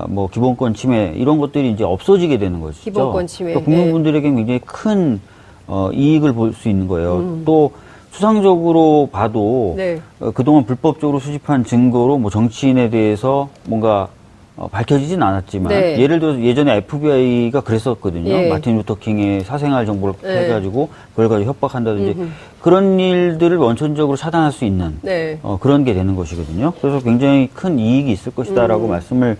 뭐 기본권 침해 이런 것들이 이제 없어지게 되는 것이죠. 기본권 침해. 그러니까 국민분들에게 굉장히 큰 이익을 볼 수 있는 거예요. 또 수상적으로 봐도 네. 그동안 불법적으로 수집한 증거로 뭐 정치인에 대해서 뭔가 밝혀지진 않았지만 네. 예를 들어서 예전에 FBI가 그랬었거든요. 예. 마틴 루터 킹의 사생활 정보를 네. 해가지고 그걸 가지고 협박한다든지 그런 일들을 원천적으로 차단할 수 있는 네. 그런 게 되는 것이거든요. 그래서 굉장히 큰 이익이 있을 것이다라고 말씀을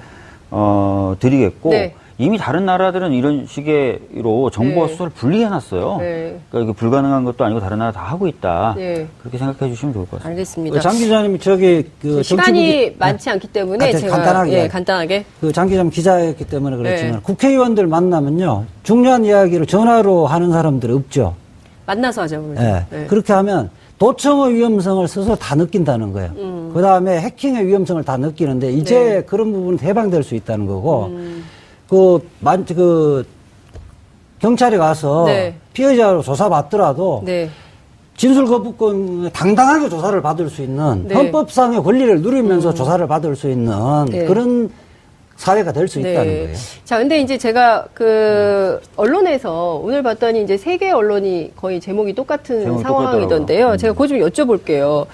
드리겠고 네. 이미 다른 나라들은 이런 식으로 정보와 네. 수사를 분리해놨어요. 네. 그러니까 이게 불가능한 것도 아니고 다른 나라 다 하고 있다. 네. 그렇게 생각해 주시면 좋을 것 같습니다. 알겠습니다. 장 기자님이 저기 그 시간이 많지 않기 때문에 제가 간단하게 간단하게 장 기자님 기자였기 때문에 그렇지만 네. 국회의원들 만나면요 중요한 이야기를 전화로 하는 사람들이 없죠. 만나서 하자고 그러죠. 예. 네. 그렇게 하면 도청의 위험성을 스스로 다 느낀다는 거예요. 그 다음에 해킹의 위험성을 다 느끼는데 이제 네. 그런 부분은 해방될 수 있다는 거고 그 경찰에 가서 네. 피해자로 조사받더라도 네. 진술 거부권 당당하게 조사를 받을 수 있는 네. 헌법상의 권리를 누리면서 조사를 받을 수 있는 네. 그런 사회가 될 수 있다는 거예요. 자, 근데 이제 제가 그 언론에서 오늘 봤더니 이제 세 개 언론이 거의 제목이 똑같은 제목이 상황이던데요. 똑같더라고요. 제가 그거 좀 여쭤볼게요.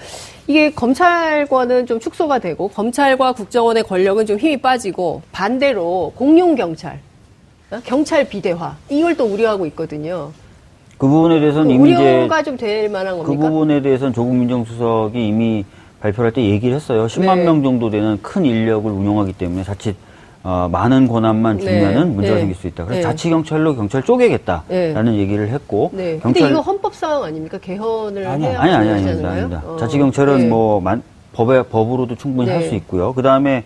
이게 검찰과는 좀 축소가 되고 검찰과 국정원의 권력은 좀 힘이 빠지고 반대로 공룡 경찰, 경찰 비대화 이걸 또 우려하고 있거든요. 그 부분에 대해서는 이미 이제 우려가 좀 될 만한 그 겁니까? 부분에 대해서는 조국 민정수석이 이미 발표할 때 얘기를 했어요. 10만 네. 명 정도 되는 큰 인력을 운영하기 때문에 자칫 많은 권한만 주면은 네. 문제가 네. 생길 수 있다. 그래서 네. 자치경찰로 경찰 쪼개겠다라는 얘기를 했고 네. 근데 이거 헌법상 아닙니까? 개헌을 아니야. 해야 아니 하지 않나요? 아닙니다. 자치경찰은 네. 뭐 법으로도 충분히 네. 할 수 있고요. 그 다음에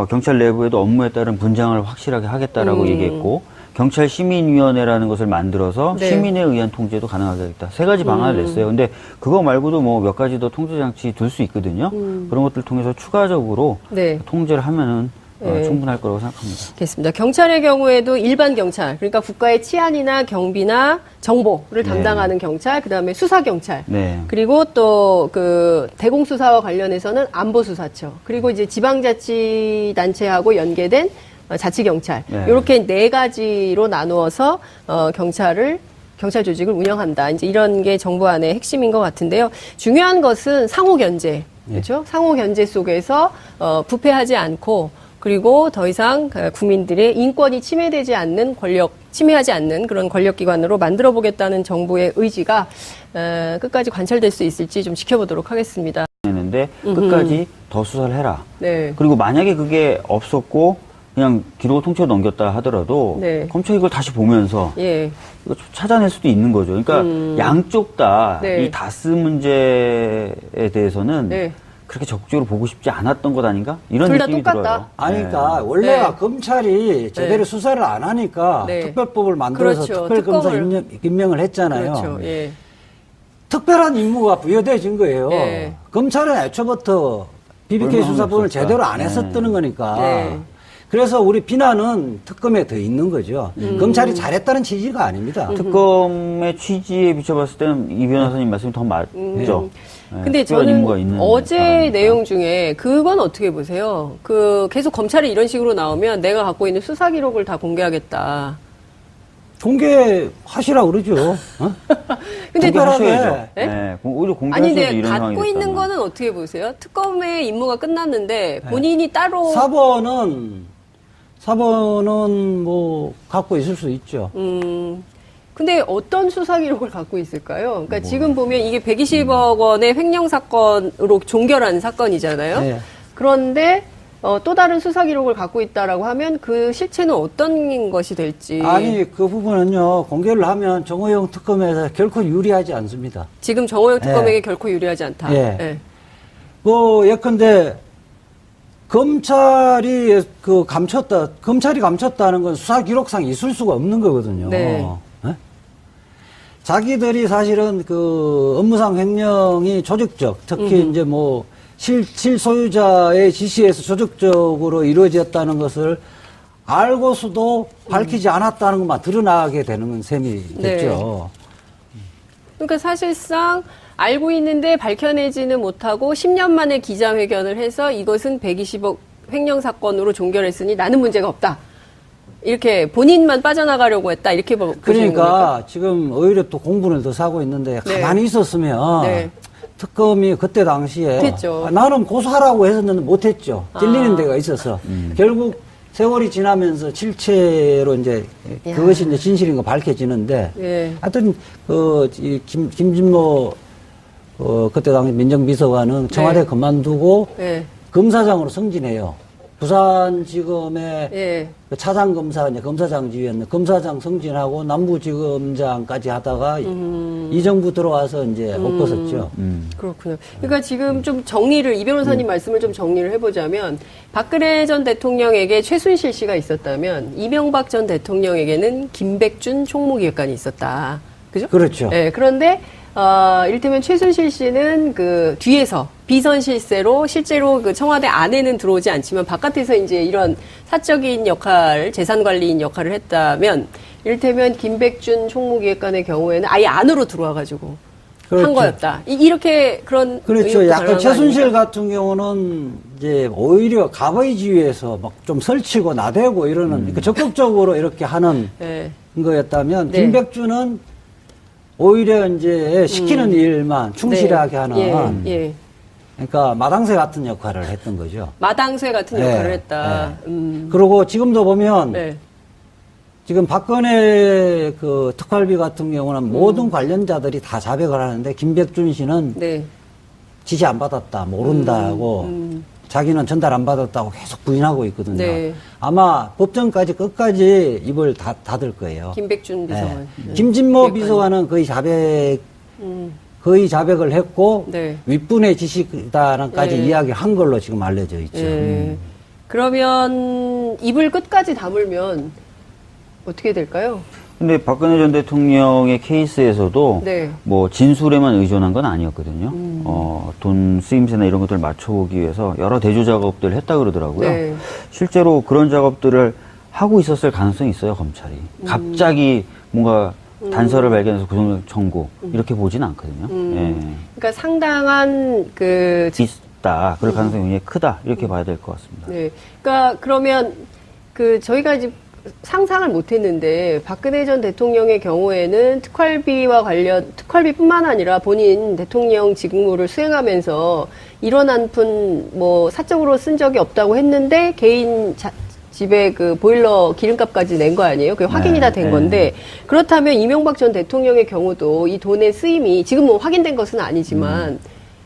경찰 내부에도 업무에 따른 분장을 확실하게 하겠다라고 얘기했고 경찰 시민위원회라는 것을 만들어서 네. 시민에 의한 통제도 가능하게 하겠다. 세 가지 방안을 냈어요. 근데 그거 말고도 뭐 몇 가지 더 통제 장치 둘 수 있거든요. 그런 것들 통해서 추가적으로 네. 통제를 하면은 네. 충분할 거라고 생각합니다. 알겠습니다. 경찰의 경우에도 일반 경찰, 그러니까 국가의 치안이나 경비나 정보를 네. 담당하는 경찰, 그 다음에 수사 경찰, 네. 그리고 또 그 대공수사와 관련해서는 안보수사처, 그리고 이제 지방자치단체하고 연계된 자치경찰, 네. 이렇게 네 가지로 나누어서 경찰 조직을 운영한다. 이제 이런 게 정부안의 핵심인 것 같은데요. 중요한 것은 상호 견제, 그렇죠? 상호 견제 속에서 부패하지 않고 그리고 더 이상 국민들의 인권이 침해되지 않는 침해하지 않는 그런 권력기관으로 만들어 보겠다는 정부의 의지가 끝까지 관철될 수 있을지 좀 지켜보도록 하겠습니다. 했는데 끝까지 더 수사를 해라. 네. 그리고 만약에 그게 없었고 그냥 기록을 통째로 넘겼다 하더라도 네. 검찰이 이걸 다시 보면서 예. 이거 좀 찾아낼 수도 있는 거죠. 그러니까 양쪽 다 이 네. 다스 문제에 대해서는 네. 그렇게 적극적으로 보고 싶지 않았던 것 아닌가? 이런 둘다 느낌이 똑같다. 들어요. 아니, 그러니까 원래가 네. 검찰이 제대로 수사를 안 하니까 네. 특별법을 만들어서 그렇죠. 특별검사 특검을. 임명을 했잖아요. 그렇죠. 예. 특별한 임무가 부여돼진 거예요. 네. 뭐 검찰은 애초부터 BBK 얼마나 수사본을 없었을까? 제대로 안 네. 했었다는 거니까. 네. 그래서 우리 비난은 특검에 더 있는 거죠. 검찰이 잘했다는 취지가 아닙니다. 특검의 취지에 비춰봤을 때는 이 변호사님 말씀이 더 맞죠. 네, 근데 특별한 저는 임무가 있는 어제 사람이니까. 내용 중에 그건 어떻게 보세요? 계속 검찰이 이런 식으로 나오면 내가 갖고 있는 수사 기록을 다 공개하겠다. 공개하시라 그러죠. 어? 근데 공개하셔야죠. 네? 네, 오히려 아니 공개하셔야죠. 근데 이런 상황이 갖고 있는 됐다면. 거는 어떻게 보세요? 특검의 임무가 끝났는데 본인이 따로 사본은 뭐 갖고 있을 수 있죠. 근데 어떤 수사 기록을 갖고 있을까요? 그러니까 지금 보면 이게 120억 원의 횡령 사건으로 종결한 사건이잖아요. 네. 그런데 또 다른 수사 기록을 갖고 있다라고 하면 그 실체는 어떤 것이 될지. 아니 그 부분은요 공개를 하면 정호영 특검에서 결코 유리하지 않습니다. 지금 정호영 특검에게 네. 결코 유리하지 않다. 네. 네. 뭐 예컨대 검찰이 감췄다는 건 수사 기록상 있을 수가 없는 거거든요. 네. 예? 자기들이 사실은 그 업무상 횡령이 조직적, 특히 이제 뭐 실소유자의 지시에서 조직적으로 이루어졌다는 것을 알고서도 밝히지 않았다는 것만 드러나게 되는 셈이 네. 됐죠. 그러니까 사실상 알고 있는데 밝혀내지는 못하고 10년 만에 기자회견을 해서 이것은 120억 횡령 사건으로 종결했으니 나는 문제가 없다. 이렇게 본인만 빠져나가려고 했다 이렇게 보시는 겁니까? 그러니까 지금 오히려 또 공분을 더 사고 있는데 네. 가만히 있었으면 네. 특검이 그때 당시에 못했죠. 나는 고소하라고 했었는데 못했죠. 찔리는 데가 있어서 결국 세월이 지나면서 실체로 이제 야. 그것이 이제 진실인 거 밝혀지는데 예. 하여튼 김진모 그때 당시 민정비서관은 청와대 네. 그만두고 예. 검사장으로 승진해요. 부산지검의 예. 그 차장검사, 이제 검사장 지휘였는데, 검사장 승진하고 남부지검장까지 하다가 이 정부 들어와서 이제 못 벗었죠. 그렇군요. 그러니까 지금 좀 정리를, 이 변호사님 말씀을 좀 정리를 해보자면, 박근혜 전 대통령에게 최순실 씨가 있었다면, 이명박 전 대통령에게는 김백준 총무기획관이 있었다. 그죠? 그렇죠. 네, 그런데, 이를테면 최순실 씨는 그 뒤에서 비선 실세로 실제로 그 청와대 안에는 들어오지 않지만 바깥에서 이제 이런 사적인 역할, 재산 관리인 역할을 했다면, 이를테면 김백준 총무기획관의 경우에는 아예 안으로 들어와가지고 그렇죠. 한 거였다. 이렇게 그런 그렇죠. 의혹도 약간 가능한 거 최순실 아닙니까? 같은 경우는 이제 오히려 갑의 지위에서 막 좀 설치고 나대고 이러는, 그러니까 적극적으로 이렇게 하는 네. 거였다면, 네. 김백준은 오히려 이제 시키는 일만 충실하게 하는, 예, 예. 그러니까 마당새 같은 역할을 했던 거죠. 마당쇠 같은 네, 역할을 했다. 그리고 지금도 보면, 네. 지금 박근혜 그 특활비 같은 경우는 모든 관련자들이 다 자백을 하는데, 김백준 씨는 네. 지시 안 받았다, 모른다고, 자기는 전달 안 받았다고 계속 부인하고 있거든요. 네. 아마 법정까지 끝까지 입을 닫을 거예요. 김백준 비서관. 네. 네. 김진모 기획관이. 비서관은 거의 자백을 했고, 네. 윗분의 지시다는까지 네. 이야기를 한 걸로 지금 알려져 있죠. 예. 그러면 입을 끝까지 다물면 어떻게 될까요? 근데 박근혜 전 대통령의 케이스에서도 네. 뭐 진술에만 의존한 건 아니었거든요. 돈 쓰임새나 이런 것들을 맞춰보기 위해서 여러 대조 작업들을 했다 그러더라고요. 네. 실제로 그런 작업들을 하고 있었을 가능성이 있어요, 검찰이. 갑자기 뭔가 단서를 발견해서 구속력 청구 이렇게 보진 않거든요. 예. 그러니까 상당한 그 있다. 그럴 가능성이 굉장히 크다. 이렇게 봐야 될 것 같습니다. 네. 그러니까 그러면 그 저희가 이제 상상을 못 했는데 박근혜 전 대통령의 경우에는 특활비뿐만 아니라 본인 대통령 직무를 수행하면서 이런 한 푼 뭐 사적으로 쓴 적이 없다고 했는데 개인 집에 그 보일러 기름값까지 낸 거 아니에요? 그게 확인이 다 된 네. 건데 그렇다면 이명박 전 대통령의 경우도 이 돈의 쓰임이 지금 뭐 확인된 것은 아니지만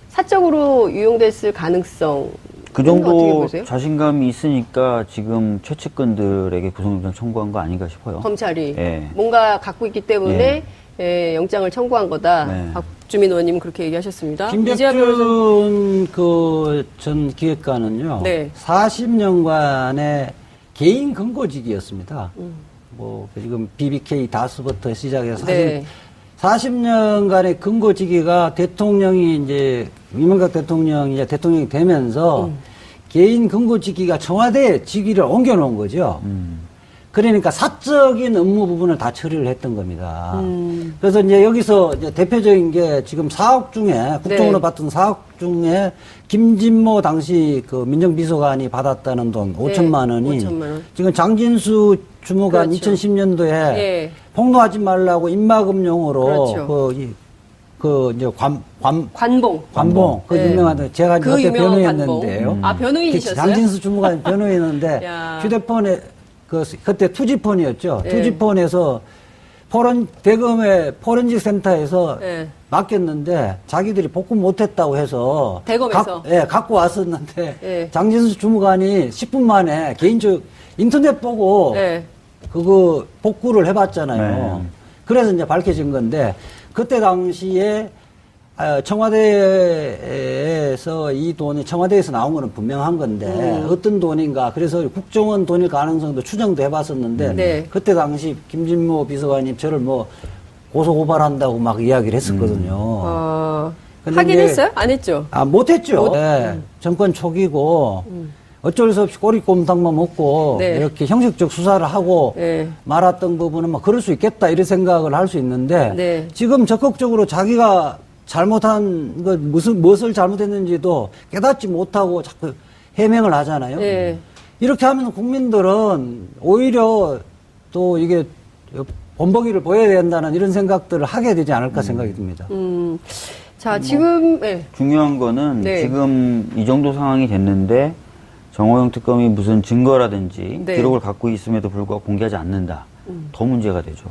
사적으로 유용됐을 가능성 그 어떻게 정도 보세요? 자신감이 있으니까 지금 최측근들에게 구속영장 청구한 거 아닌가 싶어요. 검찰이 예. 뭔가 갖고 있기 때문에 예, 영장을 청구한 거다. 네. 박주민 의원님은 그렇게 얘기하셨습니다. 이재하 변호사님. 김백준 그 전 기획관은요, 네. 40년간의 개인 근거직이었습니다. 뭐 지금 BBK 다스부터 시작해서 네. 40년간의 근거직위가 대통령이 이제 이명박 대통령이 이제 대통령이 되면서 개인 근거직위가 청와대 직위를 옮겨놓은 거죠. 그러니까 사적인 업무 부분을 다 처리를 했던 겁니다. 그래서 이제 여기서 이제 대표적인 게 지금 사업 중에 국정으로 네. 받던 사업 중에 김진모 당시 그 민정비서관이 받았다는 돈 5천만 원이 5천만 원. 지금 장진수 주무관 그렇죠. 2010년도에 예. 폭로하지 말라고 입막음용으로 그렇죠. 그 이제 관봉. 그 네. 유명한 제가 그 그때 유명한 변호했는데요. 아, 변호인이셨어요? 장진수 주무관 변호했는데 야. 휴대폰에 그때 투지폰이었죠. 네. 투지폰에서 대검의 포렌식 센터에서 네. 맡겼는데 자기들이 복구 못했다고 해서 대검에서? 갖고 왔었는데 네. 장진수 주무관이 10분 만에 개인적 인터넷 보고 네. 그거 복구를 해봤잖아요. 네. 그래서 이제 밝혀진 건데 그때 당시에 청와대에서 이 돈이 청와대에서 나온 거는 분명한 건데 어떤 돈인가 그래서 국정원 돈일 가능성도 추정도 해봤었는데 네. 그때 당시 김진모 비서관이 저를 뭐 고소고발한다고 막 이야기를 했었거든요. 근데 하긴 이제 했어요? 안 했죠? 못했죠. 네. 정권 초기고 어쩔 수 없이 꼬리곰탕만 먹고 네. 이렇게 형식적 수사를 하고 네. 말았던 부분은 뭐 그럴 수 있겠다 이런 생각을 할 수 있는데 네. 지금 적극적으로 자기가 잘못한 무엇을 잘못했는지도 깨닫지 못하고 자꾸 해명을 하잖아요. 네. 이렇게 하면 국민들은 오히려 또 이게 본보기를 보여야 된다는 이런 생각들을 하게 되지 않을까 생각이 듭니다. 자, 지금, 네. 중요한 거는 네. 지금 이 정도 상황이 됐는데 정호영 특검이 무슨 증거라든지 네. 기록을 갖고 있음에도 불구하고 공개하지 않는다. 더 문제가 되죠.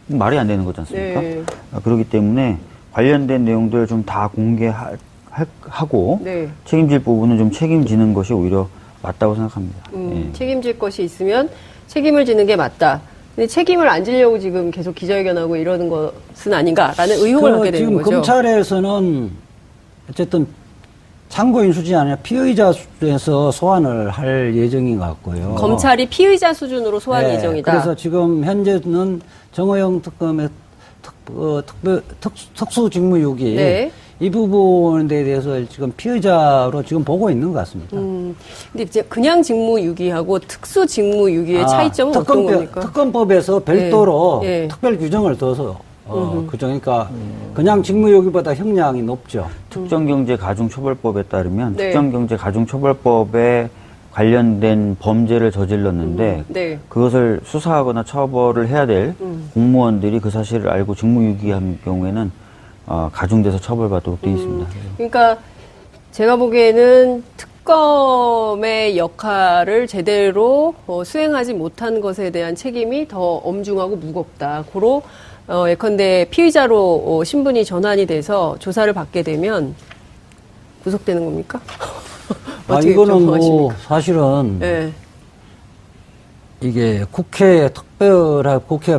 말이 안 되는 거지 않습니까? 네. 그렇기 때문에 관련된 내용들 좀 다 공개하고 네. 책임질 부분은 좀 책임지는 것이 오히려 맞다고 생각합니다. 예. 책임질 것이 있으면 책임을 지는 게 맞다. 근데 책임을 안 지려고 지금 계속 기자회견하고 이러는 것은 아닌가라는 의혹을 갖게 되는 지금 거죠. 검찰에서는 어쨌든 참고인 수준이 아니라 피의자 수준에서 소환을 할 예정인 것 같고요. 검찰이 피의자 수준으로 소환 네, 예정이다. 그래서 지금 현재는 정호영 특검의 특수직무유기 네. 이 부분에 대해서 지금 피의자로 지금 보고 있는 것 같습니다. 근데 이제 그냥 직무유기하고 특수직무유기의 차이점은 어떤 겁니까? 특검법에서 별도로 네. 네. 특별 규정을 둬서 규정이니까 그냥 직무유기보다 형량이 높죠. 특정경제가중처벌법에 따르면 네. 특정경제가중처벌법에 관련된 범죄를 저질렀는데 네. 그것을 수사하거나 처벌을 해야 될 공무원들이 그 사실을 알고 직무유기한 경우에는 가중돼서 처벌받도록 되어 있습니다. 그러니까 제가 보기에는 특검의 역할을 제대로 수행하지 못한 것에 대한 책임이 더 엄중하고 무겁다. 고로 예컨대 피의자로 신분이 전환이 돼서 조사를 받게 되면 구속되는 겁니까? 어떻게 이거는 뭐 전망하십니까? 사실은 네. 이게 국회가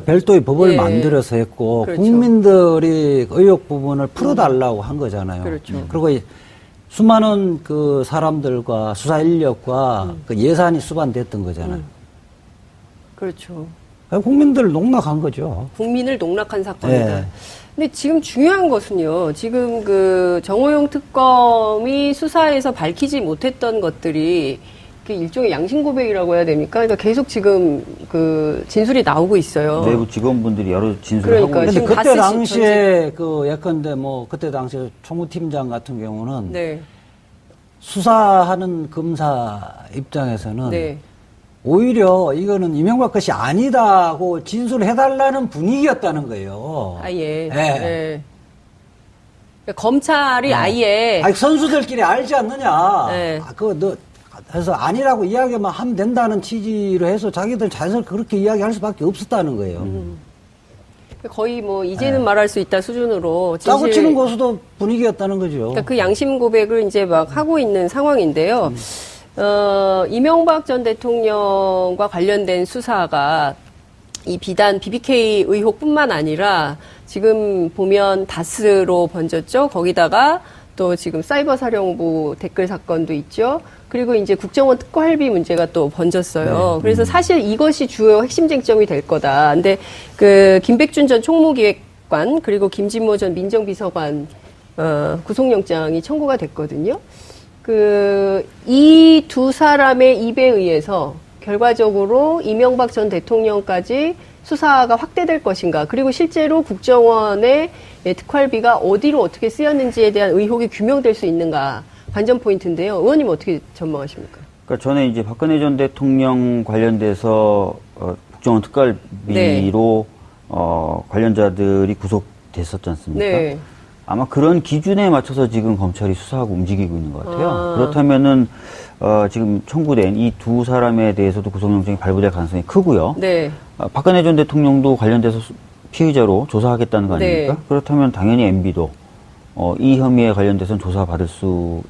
별도의 법을 예. 만들어서 했고 그렇죠. 국민들이 의혹 부분을 풀어달라고 한 거잖아요. 그렇죠. 그리고 수많은 그 사람들과 수사 인력과 그 예산이 수반됐던 거잖아요. 그렇죠. 국민들을 농락한 거죠. 국민을 농락한 사건이다. 예. 근데 지금 중요한 것은요. 지금 그 정호영 특검이 수사에서 밝히지 못했던 것들이 일종의 양심 고백이라고 해야 됩니까? 그러니까 계속 지금 그 진술이 나오고 있어요. 내부 직원분들이 여러 진술을 그러니까 하고 근데 있습니다. 그때 가스 당시에 그 예컨대 뭐 그때 당시에 총무팀장 같은 경우는 네. 수사하는 검사 입장에서는 네. 오히려 이거는 이명박 것이 아니다고 진술해달라는 분위기였다는 거예요. 아예. 예. 네. 그러니까 검찰이 아예 아니, 선수들끼리 알지 않느냐. 네. 그래서 아니라고 이야기만 하면 된다는 취지로 해서 자기들 자연스럽게 그렇게 이야기할 수밖에 없었다는 거예요. 거의 뭐 이제는 말할 수 있다 수준으로 짜고 치는 고수도 분위기였다는 거죠. 그러니까 그 양심 고백을 이제 막 하고 있는 상황인데요. 이명박 전 대통령과 관련된 수사가 이 비단 BBK 의혹뿐만 아니라 지금 보면 다스로 번졌죠. 거기다가 또 지금 사이버 사령부 댓글 사건도 있죠. 그리고 이제 국정원 특활비 문제가 또 번졌어요. 그래서 사실 이것이 주요 핵심 쟁점이 될 거다. 근데 그 김백준 전 총무기획관 그리고 김진모 전 민정비서관 구속영장이 청구가 됐거든요. 이 두 사람의 입에 의해서 결과적으로 이명박 전 대통령까지 수사가 확대될 것인가. 그리고 실제로 국정원의 특활비가 어디로 어떻게 쓰였는지에 대한 의혹이 규명될 수 있는가. 관전 포인트인데요. 의원님 어떻게 전망하십니까? 그러니까 전에 이제 박근혜 전 대통령 관련돼서 국정원 특활비로 관련자들이 구속됐었지 않습니까? 네. 아마 그런 기준에 맞춰서 지금 검찰이 수사하고 움직이고 있는 것 같아요. 그렇다면은 지금 청구된 이 두 사람에 대해서도 구속영장이 발부될 가능성이 크고요. 네. 박근혜 전 대통령도 관련돼서 피의자로 조사하겠다는 거 아닙니까? 네. 그렇다면 당연히 MB도 이 혐의에 관련돼서는 조사받을 수